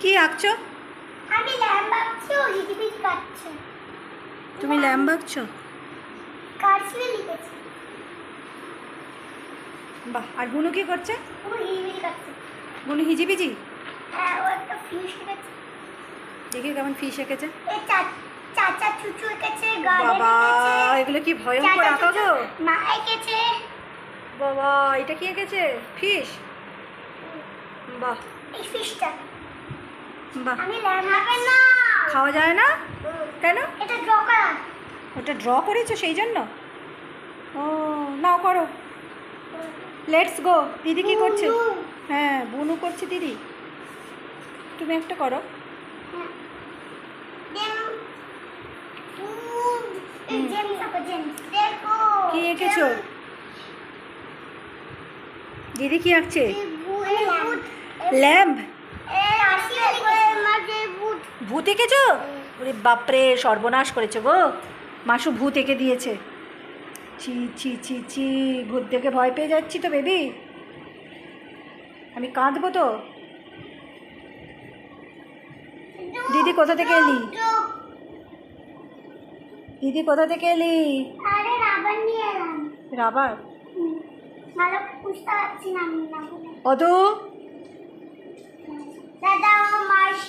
কি আঁকছো? আমি ল্যাম্ব আঁকছি, ও হিজিবিজি কাটছে। তুমি ল্যাম্ব আঁকছো? কাটছে লিখেছি। বাহ, আর বুনু কি করছে? ও হিজিবিজি কাটছে। বুনু হিজিবিজি? হ্যাঁ, ও একটা ফিশ এঁকেছে। দেখি কেমন ফিশ এঁকেছে। এই চাচা চুচু এঁকেছে, গার্ডেন বাবা, এঁকেছে। এগুলো কি ভয়ঙ্কর আঁকা গো। মা এঁকেছে। বাবা, এটা কি এঁকেছে? ফিশ? বাহ এই ফিশটা বাহ। আমি ল্যাম্ব হবে না, খাওয়া যায় না কেন? এটা ড্র করা। ওটা ড্র করেছো সেই জন্য? ও নাও করো, লেটস গো। দিদি কি করছে? হ্যাঁ, বুনু করছে দিদি। তুমি একটা করো। কি এঁকেছো? দিদি কি আঁকছে? ল্যাম্ব? ভূত এঁকেছো? ওরে বাপরে, সর্বনাশ করেছো গো। মাসু ভূত এঁকে দিয়েছে। ছি ছি ছি ছি, ভূত দেখে ভয় পেয়ে যাচ্ছি তো বেবি। আমি কাঁদবো তো। দিদি কোথা থেকে এলি? দিদি কোথা থেকে এলি? আরে রাবার নিয়ে এলাম। রাবার? ভালো বুঝতে পারছি না আমি না বলে। অদু, দাদা মাস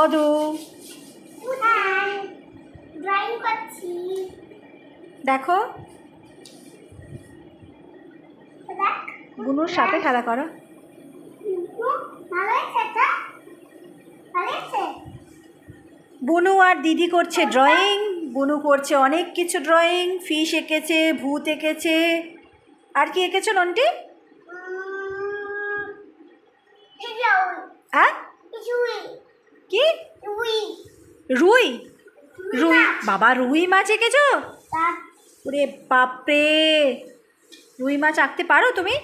অদু, ড্রয়িং করছি। দেখো দেখ বুনুর সাথে খেলা করো। ভালো হয়েছে এটা, ভালো হয়েছে। বুনু আর দিদি করছে ড্রয়িং। বুনু করছে অনেক কিছু ড্রয়িং। ফিশ এঁকেছে, ভূত এঁকেছে। আর কি এঁকেছো নন্টি? হ্যাঁ, কি? রুই? রুই? বাবা, রুই মাছ এঁকেছো? ওরে বাপরে, রুই মাছ আঁকতে পারো তুমি?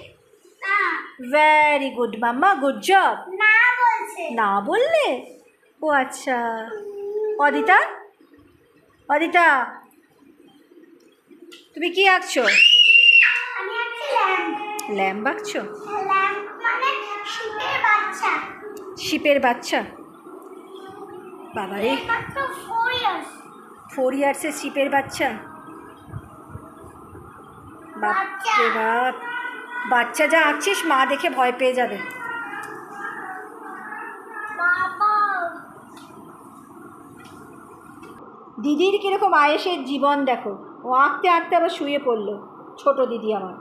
ভেরি গুড মাম্মা, গুড জব। না বলছে। না বললে? ও আচ্ছা। অদিতা, অদিতা, তুমি কি আঁকছো? আমি একটা ল্যাম্প। ল্যাম্ব আঁকছো? ল্যাম্প মানে শিপের বাচ্চা। শিপের বাচ্চা? বাবারে, মাত্র 4 ইয়ার্স। 4 ইয়ার্সের শিপের বাচ্চা? বাপরে বাপ, বাচ্চা যা আঁকছিস মা দেখে ভয় পেয়ে যাবে। বাবা, দিদির কিরকম আয়েসের জীবন দেখো। ও আঁকতে আঁকতে আবার শুয়ে পড়লো। ছোট দিদি আমার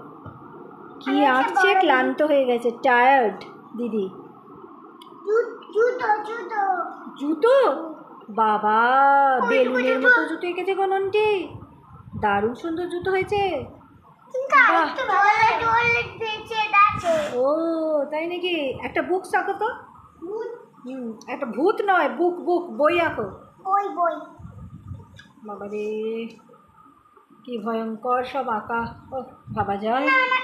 কি আঁকছে, ক্লান্ত হয়ে গেছে, টায়ার্ড দিদি। জুতো জুতো জুতো? বাবা, বেলুনের মতো জুতো এঁকেছে গো নন্টি। দারুণ সুন্দর জুতো হয়েছে। বাহ। ও তাই নাকি? একটা বুক আঁকো তো। একটা ভূত নয়, বুক, বুক বই আঁকো। বই বই। বাবারে, কি ভয়ঙ্কর সব আঁকা। ও ভাবা যায়। আমার